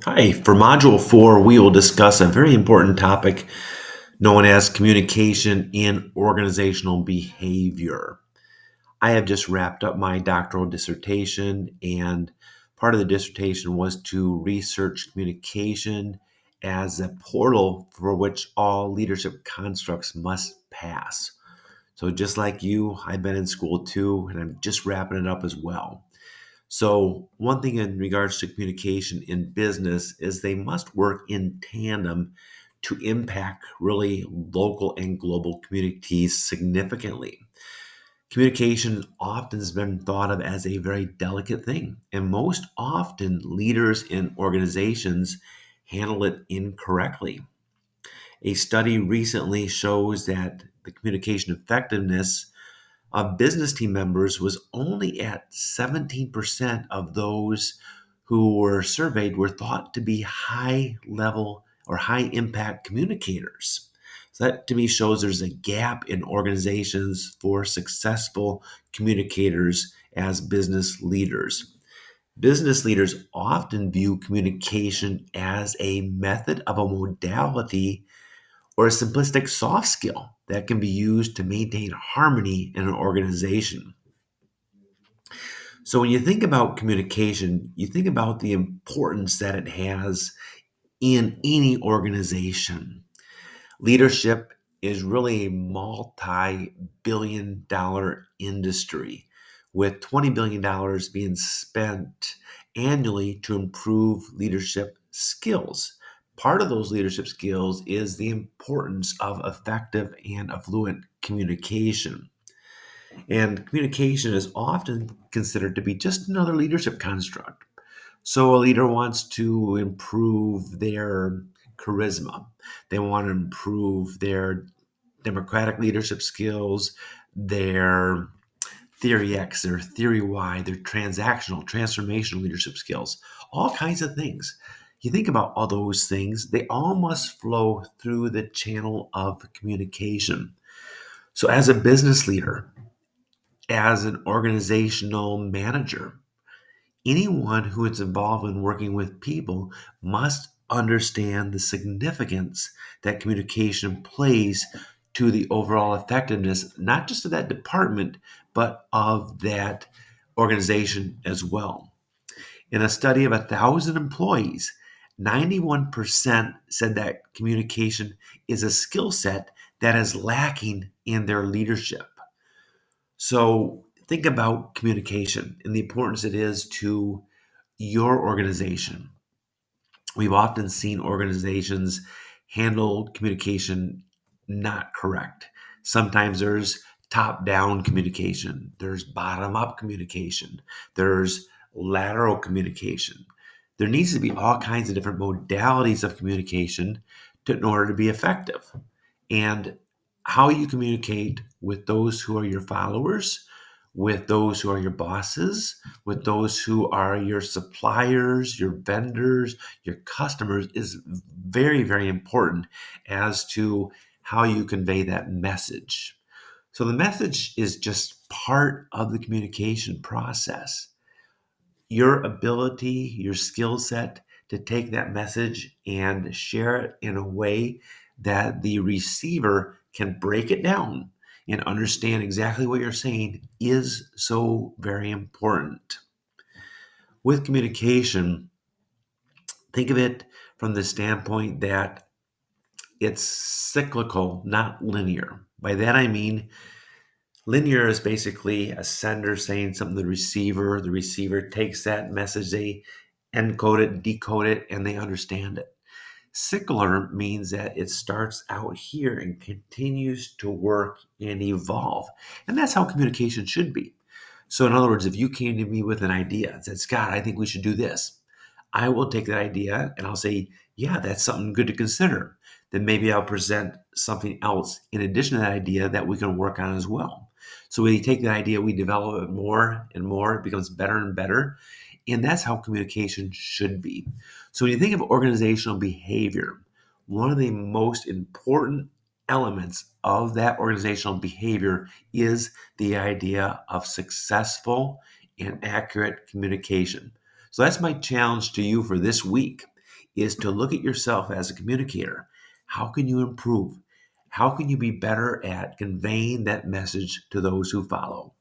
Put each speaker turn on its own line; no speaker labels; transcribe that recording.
Hi, for Module 4, we will discuss a very important topic known as communication in organizational behavior. I have just wrapped up my doctoral dissertation, and part of the dissertation was to research communication as a portal for which all leadership constructs must pass. So, just like you, I've been in school too, and I'm just wrapping it up as well. So, one thing in regards to communication in business is they must work in tandem to impact really local and global communities significantly. Communication often has been thought of as a very delicate thing, and most often leaders in organizations handle it incorrectly. A study recently shows that the communication effectiveness business team members was only at 17% of those who were surveyed were thought to be high level or high impact communicators. So that to me shows there's a gap in organizations for successful communicators as business leaders. Business leaders often view communication as a method of a modality or a simplistic soft skill that can be used to maintain harmony in an organization. So, when you think about communication, you think about the importance that it has in any organization. Leadership is really a multi-billion-dollar industry with $20 billion being spent annually to improve leadership skills. Part of those leadership skills is the importance of effective and affluent communication. And communication is often considered to be just another leadership construct. So a leader wants to improve their charisma. They want to improve their democratic leadership skills, their theory X, their theory Y, their transformational leadership skills, all kinds of things. You think about all those things, they all must flow through the channel of communication. So, as a business leader, as an organizational manager, anyone who is involved in working with people must understand the significance that communication plays to the overall effectiveness, not just of that department, but of that organization as well. In a study of 1,000 employees, 91% said that communication is a skill set that is lacking in their leadership. So think about communication and the importance it is to your organization. We've often seen organizations handle communication not correct. Sometimes there's top down communication, there's bottom up communication, there's lateral communication. There needs to be all kinds of different modalities of communication in order to be effective. And how you communicate with those who are your followers, with those who are your bosses, with those who are your suppliers, your vendors, your customers is very, very important as to how you convey that message. So the message is just part of the communication process. Your ability, your skill set to take that message and share it in a way that the receiver can break it down and understand exactly what you're saying is so very important. With communication, think of it from the standpoint that it's cyclical, not linear. By that I mean linear is basically a sender saying something to the receiver takes that message, they encode it, decode it, and they understand it. Secular means that it starts out here and continues to work and evolve. And that's how communication should be. So, in other words, if you came to me with an idea and said, Scott, I think we should do this, I will take that idea and I'll say, yeah, that's something good to consider. Then maybe I'll present something else in addition to that idea that we can work on as well. So we take that idea, we develop it more and more, it becomes better and better. And that's how communication should be. So when you think of organizational behavior, one of the most important elements of that organizational behavior is the idea of successful and accurate communication. So that's my challenge to you for this week is to look at yourself as a communicator. How can you improve? How can you be better at conveying that message to those who follow?